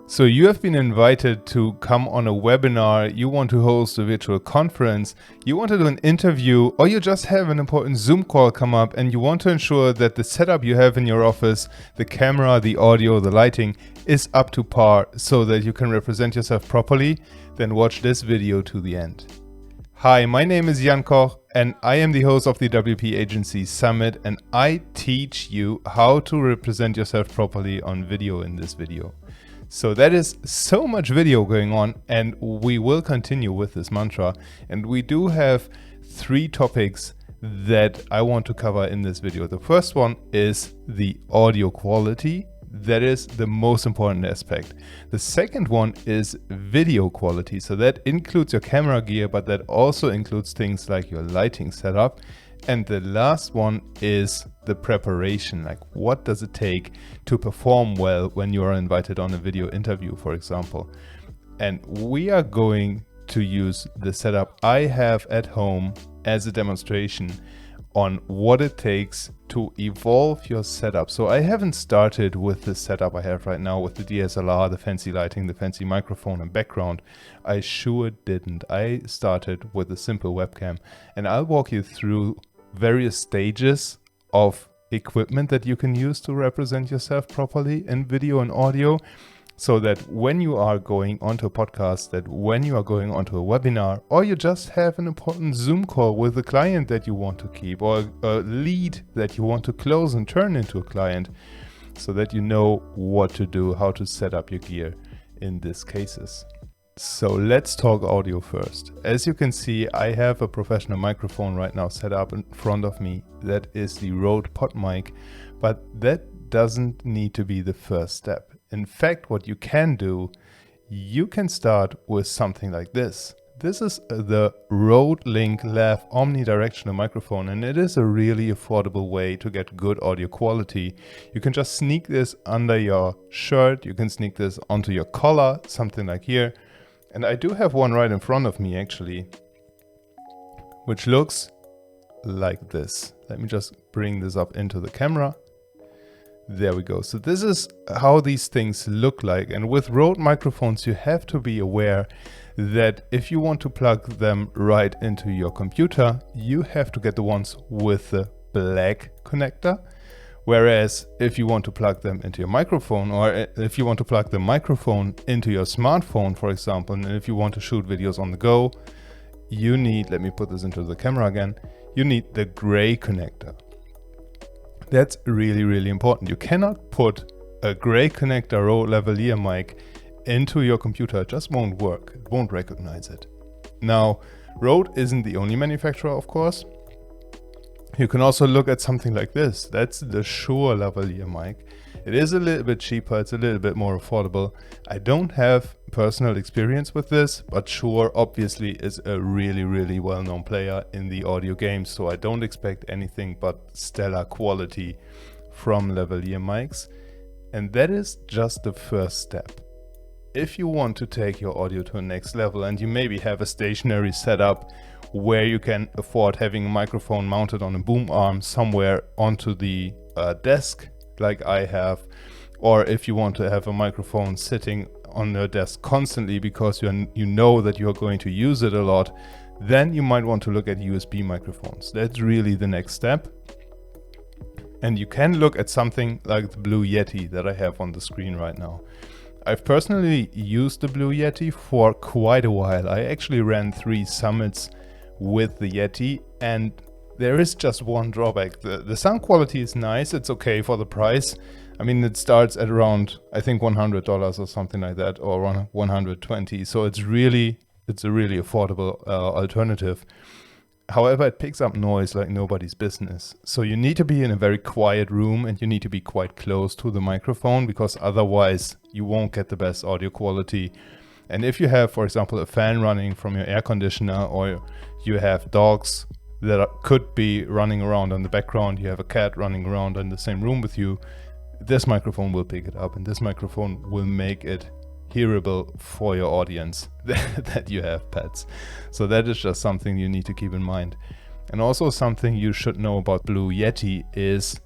So you have been invited to come on a webinar, you want to host a virtual conference, you want to do an interview, or you just have an important Zoom call come up and you want to ensure that the setup you have in your office, the camera, the audio, the lighting is up to par so that you can represent yourself properly, then watch this video to the end. Hi, my name is Jan Koch and I am the host of the WP Agency Summit, and I teach you how to represent yourself properly on video in this video. So that is so much video going on, and we will continue with this mantra. And we do have 3 topics that I want to cover in this video. The first one is the audio quality. That is the most important aspect. The second one is video quality. So that includes your camera gear, but that also includes things like your lighting setup. And the last one is the preparation, like what does it take to perform well when you are invited on a video interview, for example. And we are going to use the setup I have at home as a demonstration on what it takes to evolve your setup. So I haven't started with the setup I have right now with the DSLR, the fancy lighting, the fancy microphone and background. I sure didn't. I started with a simple webcam, and I'll walk you through various stages of equipment that you can use to represent yourself properly in video and audio, so that when you are going onto a podcast, that when you are going onto a webinar, or you just have an important Zoom call with a client that you want to keep, or a lead that you want to close and turn into a client, so that you know what to do, how to set up your gear in these cases. So let's talk audio first. As you can see, I have a professional microphone right now set up in front of me. That is the Rode PodMic, but that doesn't need to be the first step. In fact, what you can do, you can start with something like this. This is the Rode Link Lav omnidirectional microphone, and it is a really affordable way to get good audio quality. You can just sneak this under your shirt, you can sneak this onto your collar, something like here. And I do have one right in front of me actually, which looks like this. Let me just bring this up into the camera. There we go. So this is how these things look like. And with Rode microphones, you have to be aware that if you want to plug them right into your computer, you have to get the ones with the black connector. Whereas if you want to plug them into your microphone, or if you want to plug the microphone into your smartphone, for example, and if you want to shoot videos on the go, you need, let me put this into the camera again, you need the gray connector. That's really, really important. You cannot put a gray connector Rode lavalier mic into your computer. It just won't work. It won't recognize it. Now, Rode isn't the only manufacturer, of course. You can also look at something like this. That's the Shure lavalier mic. It is a little bit cheaper, it's a little bit more affordable. I don't have personal experience with this, but Shure obviously is a really, really well-known player in the audio game, so I don't expect anything but stellar quality from lavalier mics. And that is just the first step. If you want to take your audio to a next level, and you maybe have a stationary setup where you can afford having a microphone mounted on a boom arm somewhere onto the desk like I have, or if you want to have a microphone sitting on your desk constantly because you know that you are going to use it a lot, then you might want to look at USB microphones. That's really the next step. And you can look at something like the Blue Yeti that I have on the screen right now. I've personally used the Blue Yeti for quite a while. I actually ran 3 summits with the Yeti, and there is just one drawback. The sound quality is nice, it's okay for the price. I mean, it starts at around, I think $100 or something like that, or around 120. So it's a really affordable alternative. However, it picks up noise like nobody's business. So you need to be in a very quiet room, and you need to be quite close to the microphone, because otherwise you won't get the best audio quality. And if you have, for example, a fan running from your air conditioner, or you have dogs that could be running around in the background, you have a cat running around in the same room with you, this microphone will pick it up, and this microphone will make it hearable for your audience that you have pets. So that is just something you need to keep in mind. And also something you should know about Blue Yeti is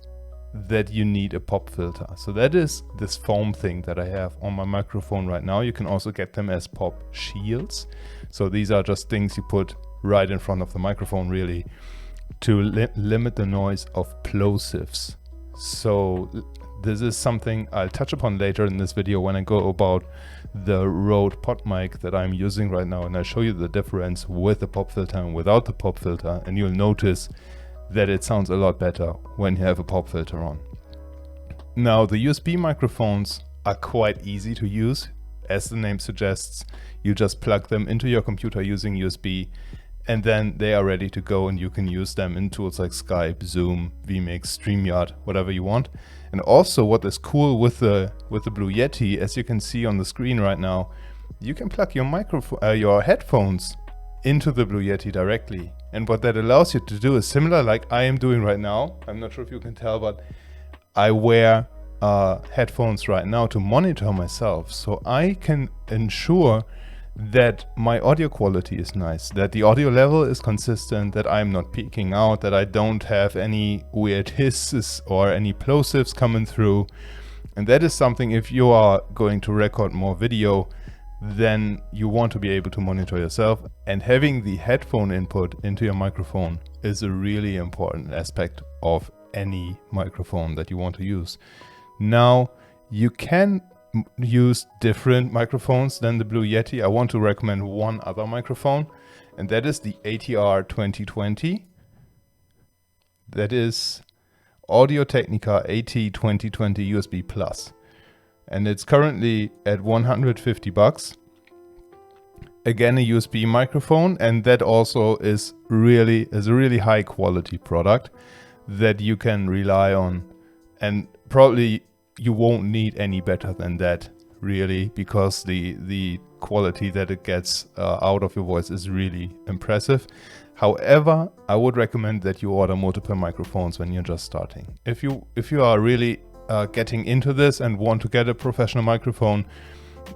that you need a pop filter. So that is this foam thing that I have on my microphone right now. You can also get them as pop shields. So these are just things you put right in front of the microphone, really, to limit the noise of plosives. So this is something I'll touch upon later in this video when I go about the Rode pod mic that I'm using right now, and I'll show you the difference with the pop filter and without the pop filter, and you'll notice that it sounds a lot better when you have a pop filter on. Now, the USB microphones are quite easy to use. As the name suggests, you just plug them into your computer using USB, and then they are ready to go, and you can use them in tools like Skype, Zoom, vMix, StreamYard, whatever you want. And also, what is cool with the Blue Yeti, as you can see on the screen right now, you can plug your your headphones into the Blue Yeti directly. And what that allows you to do is similar like I am doing right now. I'm not sure if you can tell, but I wear headphones right now to monitor myself, so I can ensure that my audio quality is nice, that the audio level is consistent, that I'm not peaking out, that I don't have any weird hisses or any plosives coming through. And that is something, if you are going to record more video, then you want to be able to monitor yourself, and having the headphone input into your microphone is a really important aspect of any microphone that you want to use. Now, you can use different microphones than the Blue Yeti. I want to recommend one other microphone, and that is the ATR 2020. That is Audio-Technica AT 2020 USB Plus. And it's currently at $150. Again, a USB microphone, and that also is a really high quality product that you can rely on, and probably you won't need any better than that, really, because the quality that it gets out of your voice is really impressive. However, I would recommend that you order multiple microphones when you're just starting. If you are really getting into this and want to get a professional microphone,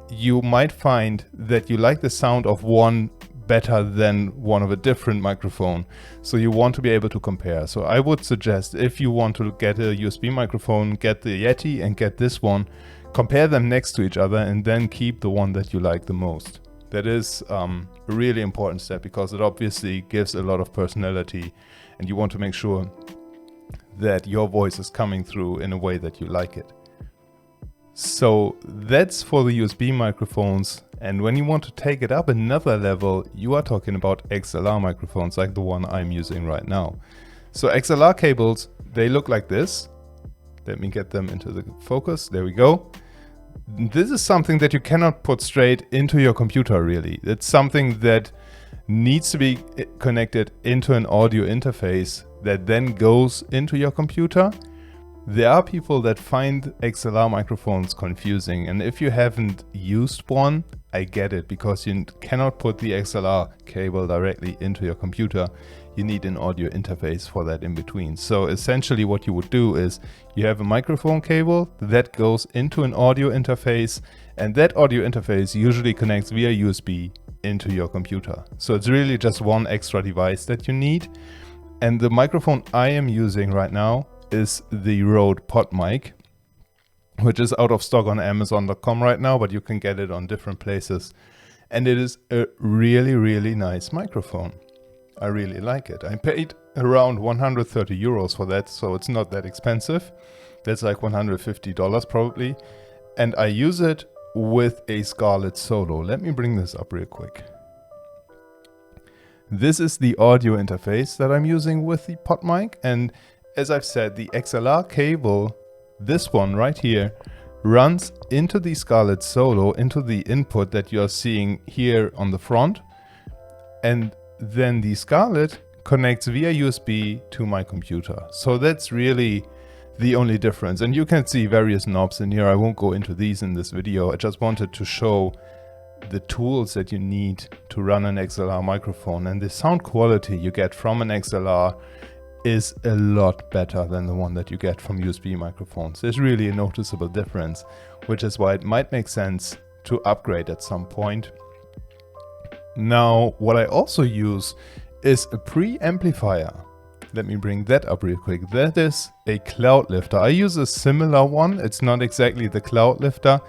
you might find that you like the sound of one better than one of a different microphone. So you want to be able to compare. So I would suggest, if you want to get a USB microphone, get the Yeti and get this one, compare them next to each other, and then keep the one that you like the most. That is a really important step, because it obviously gives a lot of personality, and you want to make sure that your voice is coming through in a way that you like it. So that's for the USB microphones. And when you want to take it up another level, you are talking about XLR microphones like the one I'm using right now. So XLR cables, they look like this. Let me get them into the focus. There we go. This is something that you cannot put straight into your computer, really. It's something that needs to be connected into an audio interface that then goes into your computer. There are people that find XLR microphones confusing, and if you haven't used one, I get it, because you cannot put the XLR cable directly into your computer. You need an audio interface for that in between. So essentially what you would do is you have a microphone cable that goes into an audio interface, and that audio interface usually connects via USB into your computer. So it's really just one extra device that you need. And the microphone I am using right now is the Rode pod mic, which is out of stock on Amazon.com right now, but you can get it on different places. And it is a really nice microphone. I really like it. I paid around 130 euros for that, so it's not that expensive. That's like $150 probably. And I use it with a Scarlett Solo. Let me bring this up real quick. This is the audio interface that I'm using with the pod mic, and as I've said, the XLR cable, this one right here, runs into the Scarlett Solo, into the input that you're seeing here on the front, and then the Scarlett connects via USB to my computer. So that's really the only difference. And you can see various knobs in here. I won't go into these in this video. I just wanted to show the tools that you need to run an XLR microphone, and the sound quality you get from an XLR is a lot better than the one that you get from USB microphones. There's really a noticeable difference, which is why it might make sense to upgrade at some point. Now, what I also use is a preamplifier. Let me bring that up real quick. That is a cloud lifter. I use a similar one. It's not exactly the cloud lifter.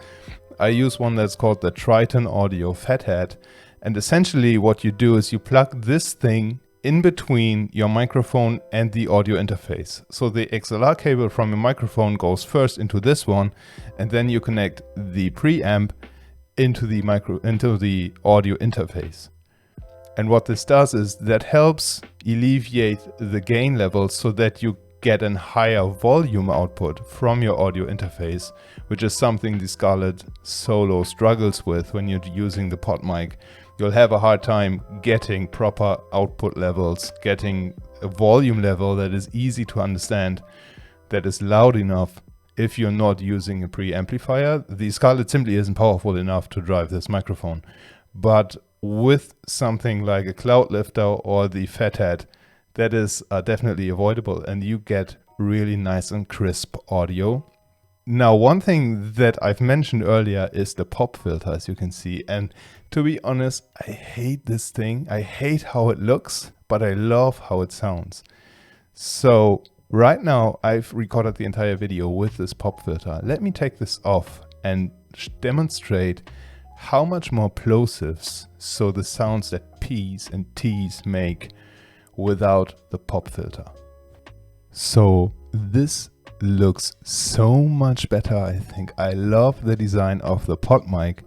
I use one that's called the Triton Audio Fathead. And essentially what you do is you plug this thing in between your microphone and the audio interface. So the XLR cable from your microphone goes first into this one, and then you connect the preamp into the audio interface. And what this does is that helps alleviate the gain levels so that you get a higher volume output from your audio interface, which is something the Scarlett Solo struggles with when you're using the pod mic. You'll have a hard time getting proper output levels, getting a volume level that is easy to understand, that is loud enough if you're not using a preamplifier. The Scarlett simply isn't powerful enough to drive this microphone. But with something like a cloud lifter or the Fathead, that is definitely avoidable, and you get really nice and crisp audio. Now, one thing that I've mentioned earlier is the pop filter, as you can see. And to be honest, I hate this thing. I hate how it looks, but I love how it sounds. So right now I've recorded the entire video with this pop filter. Let me take this off and demonstrate how much more plosives, so the sounds that P's and T's make, without the pop filter. So this looks so much better, I think. I love the design of the pod mic,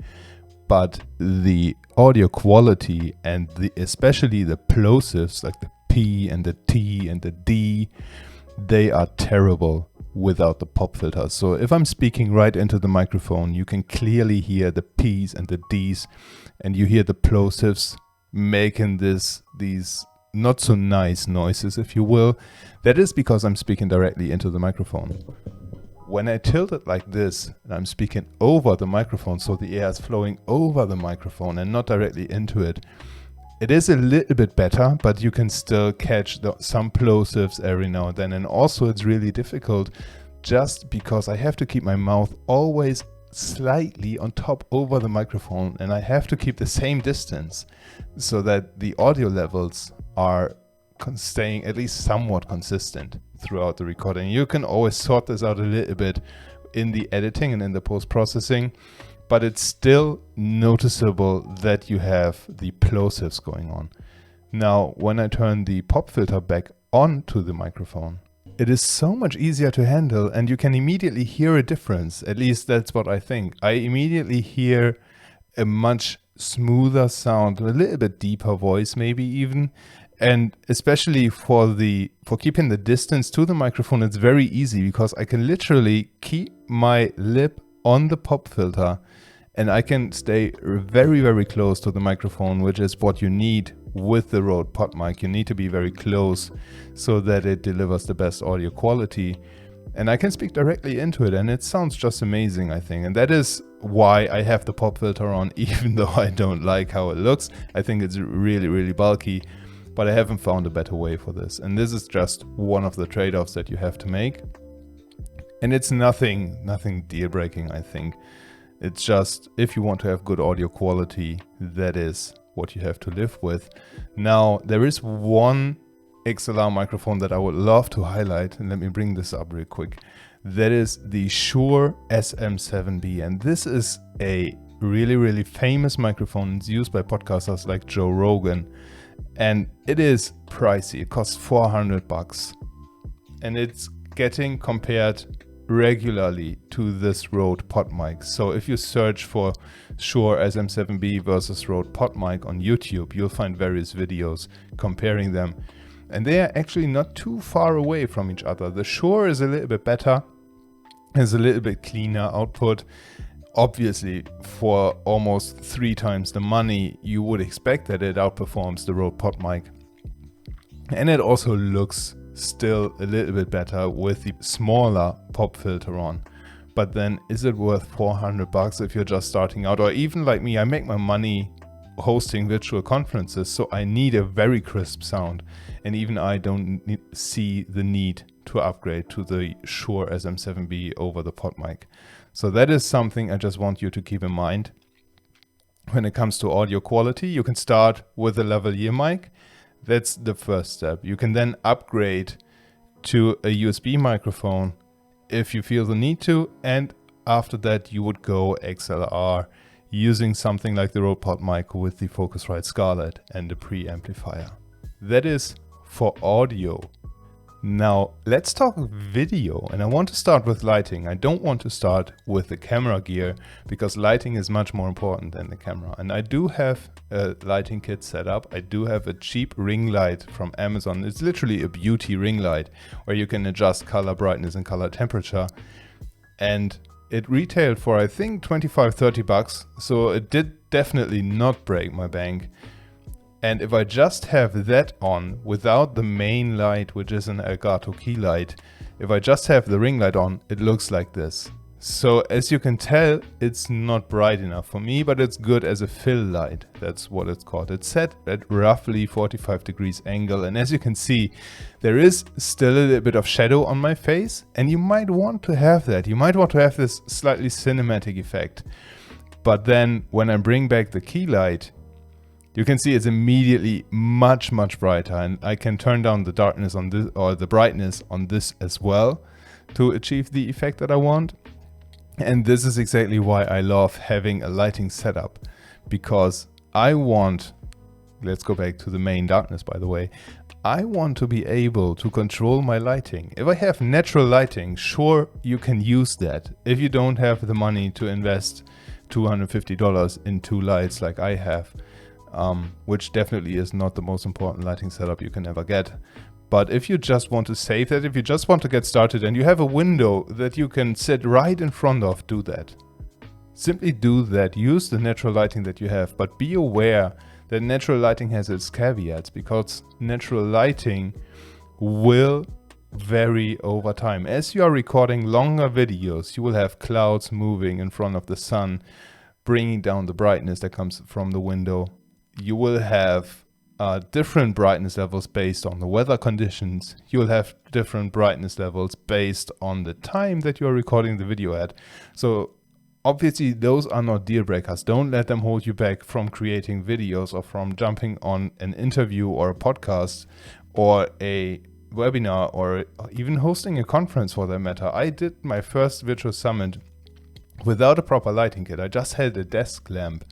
but the audio quality and especially the plosives like the P and the T and the D, they are terrible without the pop filter. So if I'm speaking right into the microphone, you can clearly hear the P's and the D's, and you hear the plosives making these not so nice noises, if you will. That is because I'm speaking directly into the microphone. When I tilt it like this, and I'm speaking over the microphone, so the air is flowing over the microphone and not directly into it, it is a little bit better, but you can still catch some plosives every now and then. And also it's really difficult just because I have to keep my mouth always slightly on top over the microphone, and I have to keep the same distance so that the audio levels are staying at least somewhat consistent throughout the recording. You can always sort this out a little bit in the editing and in the post-processing, but it's still noticeable that you have the plosives going on. Now, when I turn the pop filter back onto the microphone, it is so much easier to handle, and you can immediately hear a difference. At least that's what I think. I immediately hear a much smoother sound, a little bit deeper voice maybe even. And especially for keeping the distance to the microphone, it's very easy because I can literally keep my lip on the pop filter and I can stay very, very close to the microphone, which is what you need with the Rode pod mic. You need to be very close so that it delivers the best audio quality. And I can speak directly into it, and it sounds just amazing, I think. And that is why I have the pop filter on, even though I don't like how it looks. I think it's really, really bulky, but I haven't found a better way for this. And this is just one of the trade-offs that you have to make. And it's nothing deal-breaking, I think. It's just, if you want to have good audio quality, that is what you have to live with. Now, there is one XLR microphone that I would love to highlight, and let me bring this up real quick. That is the Shure SM7B, and this is a really, really famous microphone. It's used by podcasters like Joe Rogan, and it is pricey. It costs $400, and it's getting compared regularly to this Rode pod mic. So if you search for Shure SM7B versus Rode pod mic on YouTube, you'll find various videos comparing them. And they are actually not too far away from each other. The Shure is a little bit better, has a little bit cleaner output. Obviously, for almost 3 times the money, you would expect that it outperforms the Rode pod mic. And it also looks still a little bit better with the smaller pop filter on. But then, is it worth $400 if you're just starting out? Or even like me, I make my money hosting virtual conferences, so I need a very crisp sound, and even I don't see the need to upgrade to the Shure SM7B over the pod mic. So that is something I just want you to keep in mind. When it comes to audio quality, you can start with a lavalier mic. That's the first step. You can then upgrade to a USB microphone if you feel the need to, and after that you would go XLR using something like the Rode PodMic with the Focusrite Scarlett and the preamplifier. That is for audio. Now let's talk video, and I want to start with lighting. I don't want to start with the camera gear because lighting is much more important than the camera. And I do have a lighting kit set up. I do have a cheap ring light from Amazon. It's literally a beauty ring light where you can adjust color brightness and color temperature. And it retailed for I think 25-30 bucks. So it did definitely not break my bank. And if I just have that on without the main light, which is an Elgato key light, if I just have the ring light on, it looks like this. So as you can tell, it's not bright enough for me, but it's good as a fill light. That's what it's called. It's set at roughly 45 degrees angle. And as you can see, there is still a little bit of shadow on my face. And you might want to have that. You might want to have this slightly cinematic effect. But then when I bring back the key light, you can see it's immediately much brighter, and I can turn down the darkness on this or the brightness on this as well to achieve the effect that I want. And this is exactly why I love having a lighting setup, because I want, let's go back to the main darkness by the way, I want to be able to control my lighting. If I have natural lighting, sure, you can use that. If you don't have the money to invest $250 in 2 lights like I have, which definitely is not the most important lighting setup you can ever get. But if you just want to save that, if you just want to get started and you have a window that you can sit right in front of, do that. Simply do that. Use the natural lighting that you have, but be aware that natural lighting has its caveats, because natural lighting will vary over time. As you are recording longer videos, you will have clouds moving in front of the sun, bringing down the brightness that comes from the window. You will have different brightness levels based on the weather conditions. You will have different brightness levels based on the time that you are recording the video at. So obviously those are not deal breakers. Don't let them hold you back from creating videos or from jumping on an interview or a podcast or a webinar or even hosting a conference for that matter. I did my first virtual summit without a proper lighting kit. I just had a desk lamp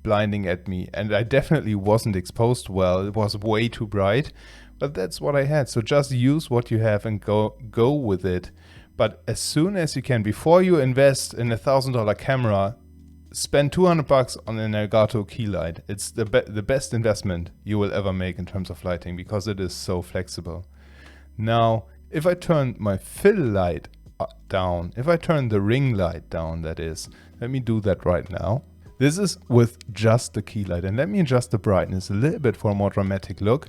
blinding at me, and I definitely wasn't exposed well. It was way too bright, but that's what I had. So just use what you have and go with it. But as soon as you can, before you invest in a $1,000 camera, spend 200 bucks on an Elgato key light. It's the best investment you will ever make in terms of lighting, because it is so flexible. Now, if I turn my fill light down, if I turn the ring light down, that is, let me do that right now. This is with just the key light, and let me adjust the brightness a little bit for a more dramatic look.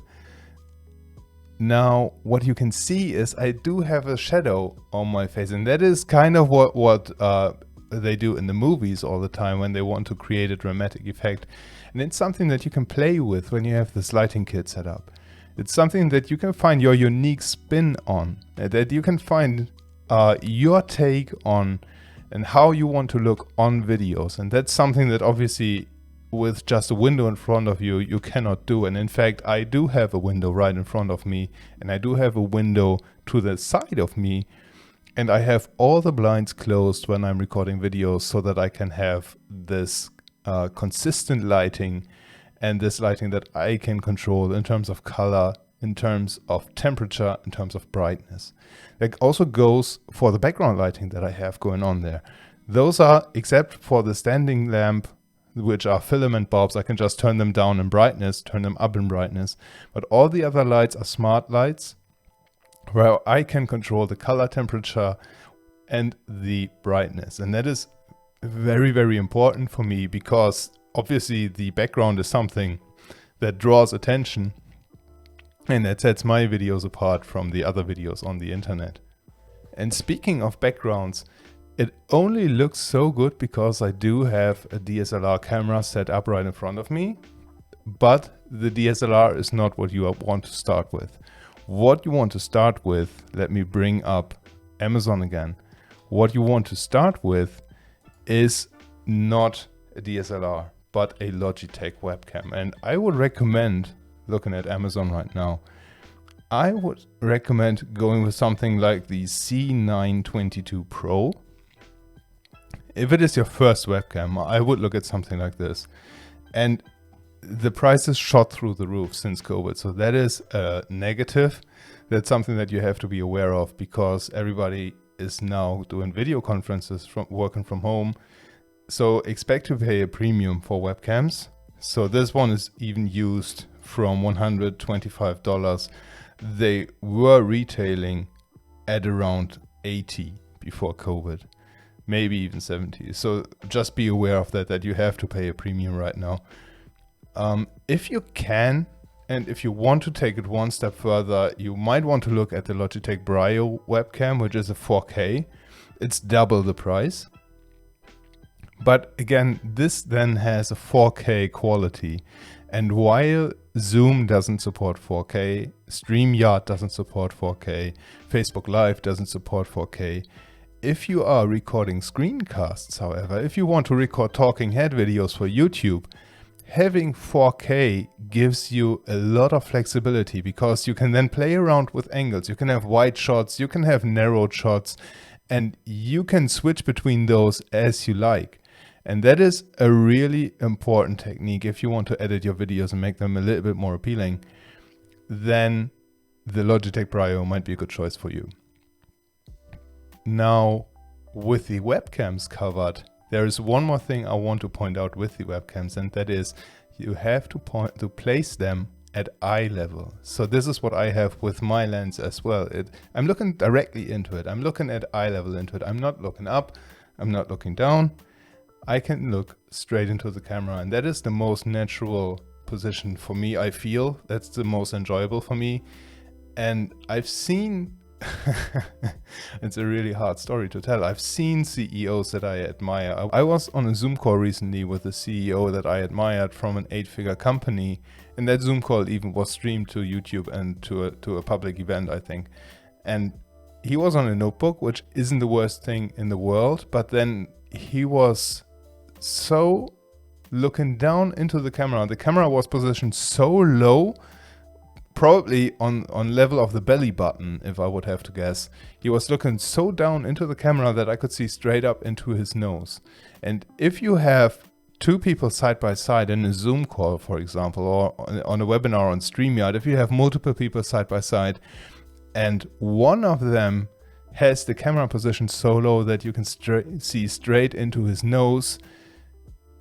Now what you can see is I do have a shadow on my face, and that is kind of what they do in the movies all the time when they want to create a dramatic effect. And it's something that you can play with when you have this lighting kit set up. It's something that you can find your unique spin on, that you can find your take on and how you want to look on videos. And that's something that obviously with just a window in front of you, you cannot do. And in fact, I do have a window right in front of me, and I do have a window to the side of me, and I have all the blinds closed when I'm recording videos so that I can have this consistent lighting, and this lighting that I can control in terms of color, in terms of temperature, in terms of brightness. That also goes for the background lighting that I have going on there. Those are, except for the standing lamp, which are filament bulbs, I can just turn them down in brightness, turn them up in brightness. But all the other lights are smart lights, where I can control the color, temperature, and the brightness. And that is very, very important for me, because obviously the background is something that draws attention, and that sets my videos apart from the other videos on the internet. And speaking of backgrounds, it only looks so good because I do have a DSLR camera set up right in front of me, but the DSLR is not what you want to start with. What you want to start with, let me bring up Amazon again. What you want to start with is not a DSLR, but a Logitech webcam. And I would recommend looking at Amazon right now, I would recommend going with something like the C922 Pro. If it is your first webcam, I would look at something like this. And the prices shot through the roof since COVID. So that is a negative. That's something that you have to be aware of, because everybody is now doing video conferences from working from home. So expect to pay a premium for webcams. So this one is even used from $125. They were retailing at around 80 before COVID, maybe even 70. So just be aware of that you have to pay a premium right now. If you can, and if you want to take it one step further, you might want to look at the Logitech Brio webcam, which is a 4K. It's double the price. But again, this then has a 4K quality. And while Zoom doesn't support 4K, StreamYard doesn't support 4K, Facebook Live doesn't support 4K, if you are recording screencasts, however, if you want to record talking head videos for YouTube, having 4K gives you a lot of flexibility, because you can then play around with angles. You can have wide shots, you can have narrowed shots, and you can switch between those as you like. And that is a really important technique. If you want to edit your videos and make them a little bit more appealing, then the Logitech Brio might be a good choice for you. Now, with the webcams covered, there is one more thing I want to point out with the webcams, and that is you have to place them at eye level. So this is what I have with my lens as well. I'm looking directly into it. I'm looking at eye level into it. I'm not looking up. I'm not looking down. I can look straight into the camera, and that is the most natural position for me. I feel that's the most enjoyable for me. And I've seen, it's a really hard story to tell. I've seen CEOs that I admire. I was on a Zoom call recently with a CEO that I admired from an 8-figure company. And that Zoom call even was streamed to YouTube and to a public event, I think. And he was on a notebook, which isn't the worst thing in the world. But then he was so looking down into the camera. The camera was positioned so low, probably on level of the belly button, if I would have to guess. He was looking so down into the camera that I could see straight up into his nose. And if you have two people side by side in a Zoom call, for example, or on a webinar on StreamYard, if you have multiple people side by side and one of them has the camera position so low that you can see straight into his nose,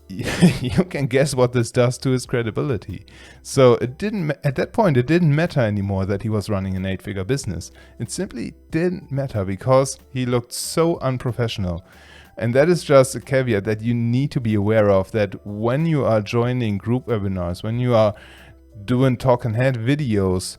you can guess what this does to his credibility. So at that point, it didn't matter anymore that he was running an 8-figure business. It simply didn't matter because he looked so unprofessional. And that is just a caveat that you need to be aware of, that when you are joining group webinars, when you are doing talking head videos,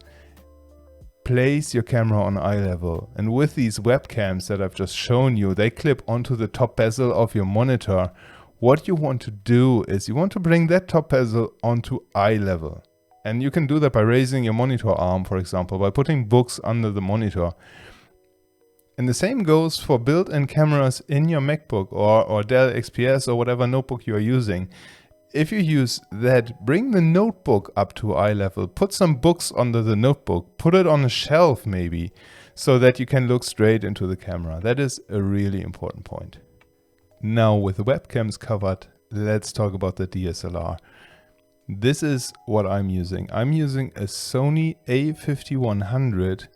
place your camera on eye level. And with these webcams that I've just shown you, they clip onto the top bezel of your monitor. What you want to do is you want to bring that top bezel onto eye level. And you can do that by raising your monitor arm, for example, by putting books under the monitor. And the same goes for built-in cameras in your MacBook or Dell XPS or whatever notebook you are using. If you use that, bring the notebook up to eye level, put some books under the notebook, put it on a shelf maybe, so that you can look straight into the camera. That is a really important point. Now, with the webcams covered, let's talk about the DSLR. This is what I'm using. I'm using a Sony a5100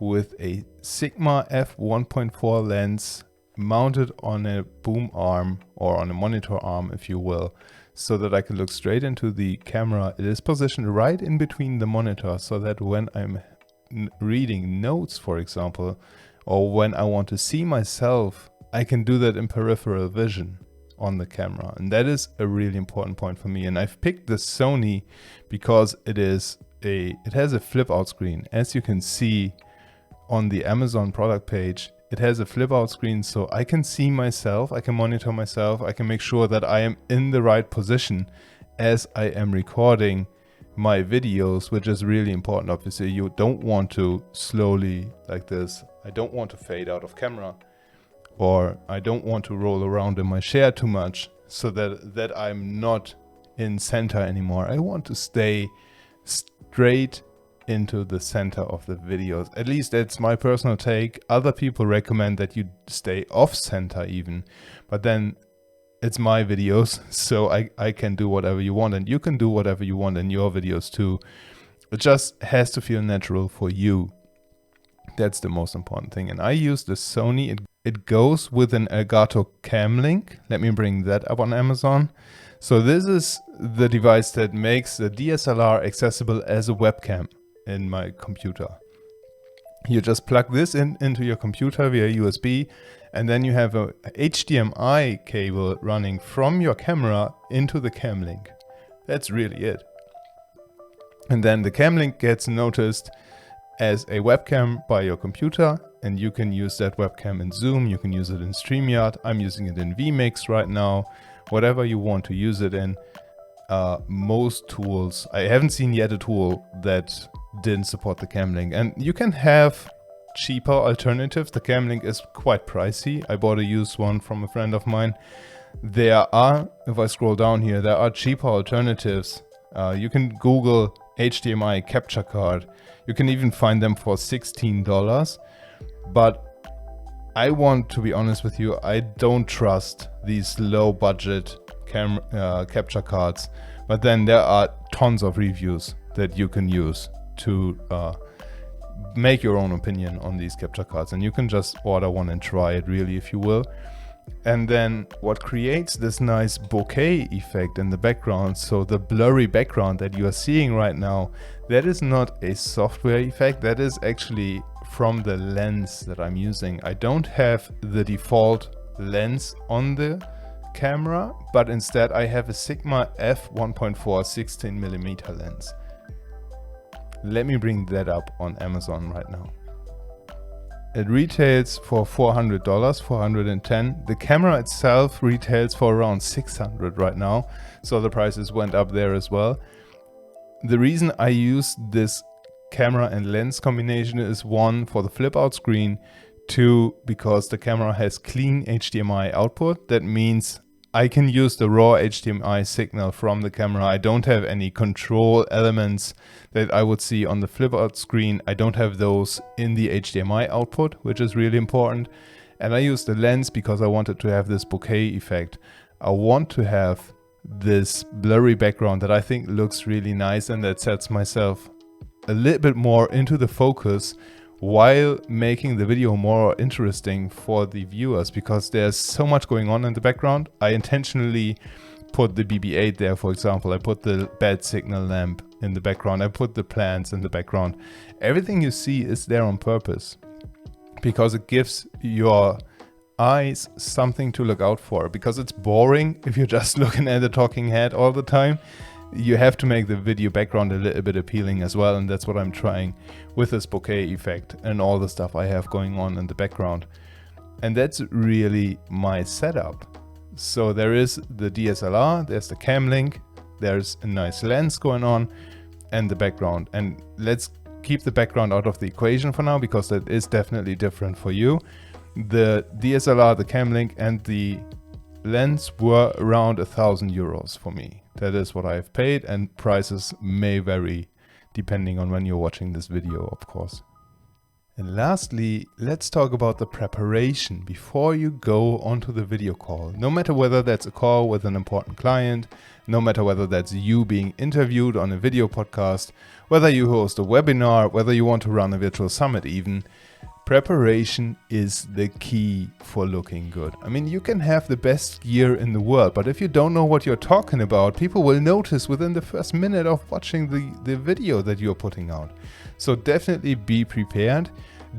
with a Sigma f1.4 lens mounted on a boom arm, or on a monitor arm if you will, so that I can look straight into the camera. It is positioned right in between the monitor, so that when I'm reading notes, for example, or when I want to see myself, I can do that in peripheral vision on the camera. And that is a really important point for me. And I've picked the Sony because it has a flip out screen. As you can see on the Amazon product page, it has a flip out screen, so I can see myself, I can monitor myself, I can make sure that I am in the right position as I am recording my videos, which is really important. Obviously, you don't want to slowly like this. I don't want to fade out of camera, or I don't want to roll around in my chair too much so that I'm not in center anymore. I want to stay straight into the center of the videos. At least that's my personal take. Other people recommend that you stay off center even, but then it's my videos, so I can do whatever you want, and you can do whatever you want in your videos too. It just has to feel natural for you. That's the most important thing. And I use the Sony. It goes with an Elgato Cam Link. Let me bring that up on Amazon. So this is the device that makes the DSLR accessible as a webcam in my computer. You just plug this into your computer via USB, and then you have a HDMI cable running from your camera into the Cam Link. That's really it. And then the Cam Link gets noticed as a webcam by your computer, and you can use that webcam in Zoom, you can use it in StreamYard, I'm using it in vMix right now, whatever you want to use it in. Most tools, I haven't seen yet a tool that didn't support the Cam Link, and you can have cheaper alternatives. The Cam Link is quite pricey. I bought a used one from a friend of mine. There are, if I scroll down here, there are cheaper alternatives. You can Google HDMI capture card. You can even find them for $16. But I want to be honest with you, I don't trust these low budget capture cards. But then there are tons of reviews that you can use to make your own opinion on these capture cards. And you can just order one and try it really, if you will. And then what creates this nice bokeh effect in the background, so the blurry background that you are seeing right now, that is not a software effect, that is actually from the lens that I'm using. I don't have the default lens on the camera, but instead I have a Sigma f1.4 16mm lens. Let me bring that up on Amazon right now. It retails for $400, $410. The camera itself retails for around $600 right now, so the prices went up there as well. The reason I use this camera and lens combination is, one, for the flip out screen, two, because the camera has clean HDMI output. That means I can use the raw HDMI signal from the camera. I don't have any control elements that I would see on the flip out screen. I don't have those in the HDMI output, which is really important. And I use the lens because I wanted to have this bokeh effect. I want to have this blurry background that I think looks really nice and that sets myself a little bit more into the focus while making the video more interesting for the viewers, because there's so much going on in the background. I intentionally put the BB-8 there, for example. I put the bad signal lamp in the background. I put the plants in the background. Everything you see is there on purpose because it gives your eyes something to look out for, because it's boring if you're just looking at a talking head all the time. You have to make the video background a little bit appealing as well, and that's what I'm trying with this bokeh effect and all the stuff I have going on in the background. And that's really my setup. So there is the DSLR, there's the Cam Link, there's a nice lens going on, and the background. And let's keep the background out of the equation for now, because that is definitely different for you. The DSLR, the Cam Link, and the lens were around €1,000 for me. That is what I've paid, and prices may vary depending on when you're watching this video, of course. And lastly, let's talk about the preparation before you go onto the video call. No matter whether that's a call with an important client, no matter whether that's you being interviewed on a video podcast, whether you host a webinar, whether you want to run a virtual summit even, preparation is the key for looking good. I mean, you can have the best gear in the world, but if you don't know what you're talking about, people will notice within the first minute of watching the video that you're putting out. So definitely be prepared.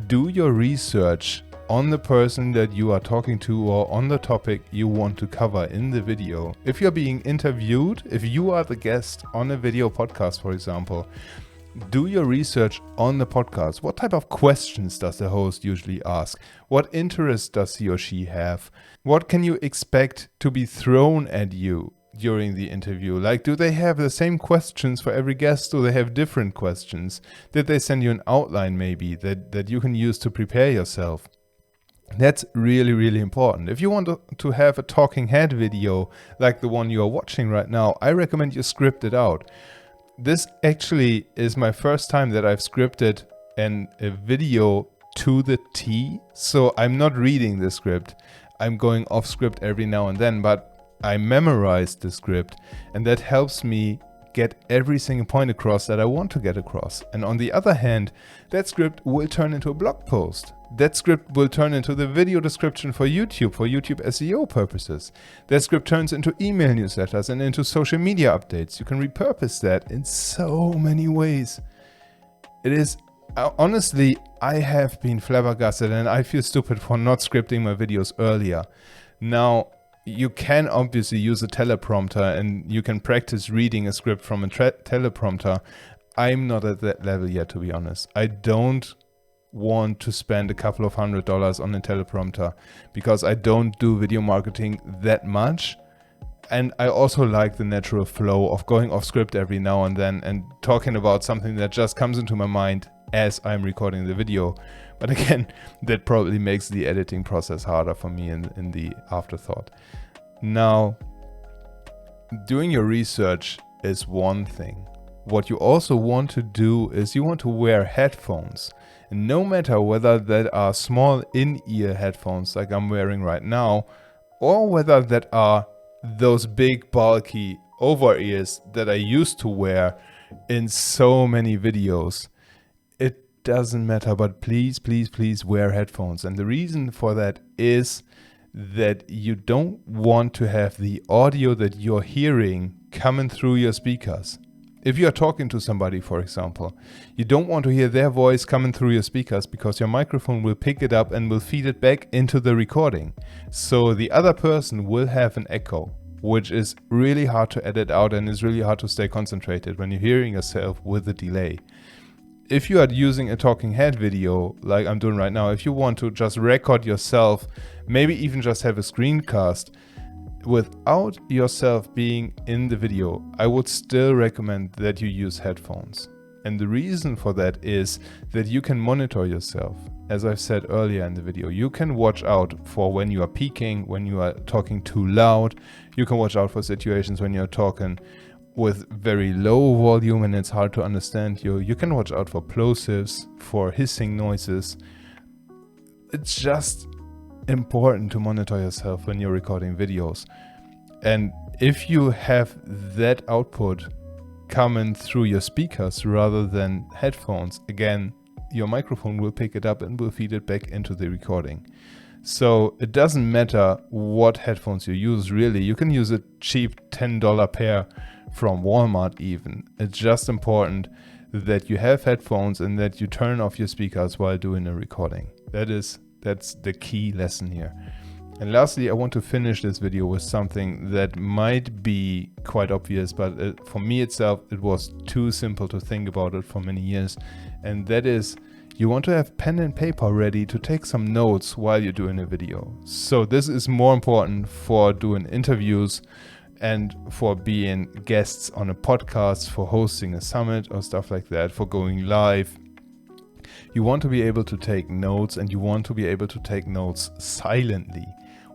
Do your research on the person that you are talking to or on the topic you want to cover in the video. If you're being interviewed, if you are the guest on a video podcast, for example, do your research on the podcast. What type of questions does the host usually ask? What interest does he or she have? What can you expect to be thrown at you during the interview? Like, do they have the same questions for every guest? Do they have different questions? Did they send you an outline maybe that you can use to prepare yourself? That's really, really important. If you want to have a talking head video like the one you are watching right now, I recommend you script it out. this actually is my first time that I've scripted a video to the T. So I'm not reading the script. I'm going off script every now and then, but I memorized the script, and that helps me get every single point across that I want to get across. And on the other hand, that script will turn into a blog post. That script will turn into the video description for YouTube SEO purposes. That script turns into email newsletters and into social media updates. You can repurpose that in so many ways. It is, honestly, I have been flabbergasted, and I feel stupid for not scripting my videos earlier. Now, you can obviously use a teleprompter and you can practice reading a script from a teleprompter. I'm not at that level yet, to be honest. I don't want to spend a couple of $100 on a teleprompter because I don't do video marketing that much. And I also like the natural flow of going off script every now and then and talking about something that just comes into my mind as I'm recording the video. But again, that probably makes the editing process harder for me in the afterthought. Now, doing your research is one thing. What you also want to do is you want to wear headphones. And no matter whether that are small in-ear headphones like I'm wearing right now, or whether that are those big bulky over-ears that I used to wear in so many videos, it doesn't matter, but please wear headphones. And the reason for that is that you don't want to have the audio that you're hearing coming through your speakers. If you are talking to somebody, for example, you don't want to hear their voice coming through your speakers because your microphone will pick it up and will feed it back into the recording. So the other person will have an echo, which is really hard to edit out and is really hard to stay concentrated when you're hearing yourself with a delay. If you are using a talking head video like I'm doing right now, if you want to just record yourself, maybe even just have a screencast without yourself being in the video, I would still recommend that you use headphones. And the reason for that is that you can monitor yourself. As I've said earlier in the video, you can watch out for when you are peaking, when you are talking too loud. You can watch out for situations when you're talking with very low volume and it's hard to understand you. You can watch out for plosives, for hissing noises. It's just important to monitor yourself when you're recording videos. And if you have that output coming through your speakers rather than headphones, again, your microphone will pick it up and will feed it back into the recording. So it doesn't matter what headphones you use, really. You can use a cheap $10 pair from Walmart even. It's just important that you have headphones and that you turn off your speakers while doing a recording. That's the key lesson here. And lastly, I want to finish this video with something that might be quite obvious, but for me itself, it was too simple to think about it for many years. And that is, you want to have pen and paper ready to take some notes while you're doing a video. So this is more important for doing interviews and for being guests on a podcast, for hosting a summit or stuff like that, for going live. You want to be able to take notes, and you want to be able to take notes silently.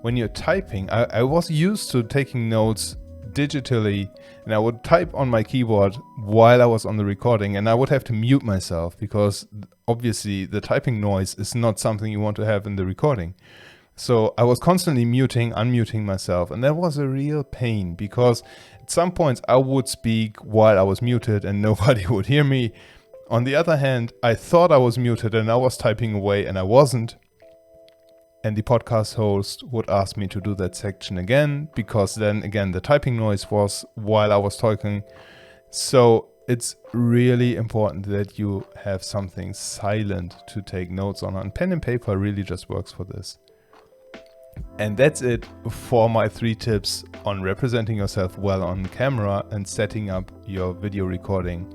When you're typing, I was used to taking notes digitally, and I would type on my keyboard while I was on the recording, and I would have to mute myself because obviously the typing noise is not something you want to have in the recording. So I was constantly muting, unmuting myself, and that was a real pain because at some points I would speak while I was muted and nobody would hear me. On the other hand, I thought I was muted and I was typing away and I wasn't. And the podcast host would ask me to do that section again because then again the typing noise was while I was talking. So it's really important that you have something silent to take notes on, and pen and paper really just works for this. And that's it for my 3 tips on representing yourself well on camera and setting up your video recording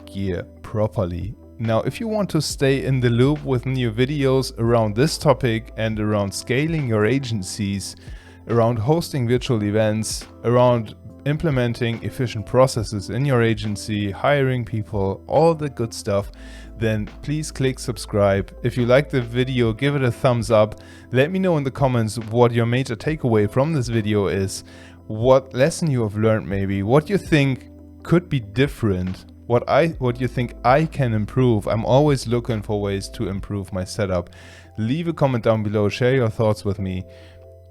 gear properly. Now, if you want to stay in the loop with new videos around this topic and around scaling your agencies, around hosting virtual events, around implementing efficient processes in your agency, hiring people, all the good stuff, then please click subscribe. If you like the video, give it a thumbs up. Let me know in the comments what your major takeaway from this video is, what lesson you have learned maybe, what you think could be different, what you think I can improve. I'm always looking for ways to improve my setup. Leave a comment down below, share your thoughts with me,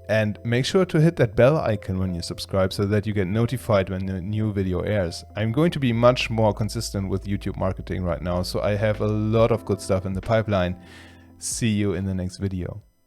and make sure to hit that bell icon when you subscribe so that you get notified when the new video airs. I'm going to be much more consistent with YouTube marketing right now, so I have a lot of good stuff in the pipeline. See you in the next video.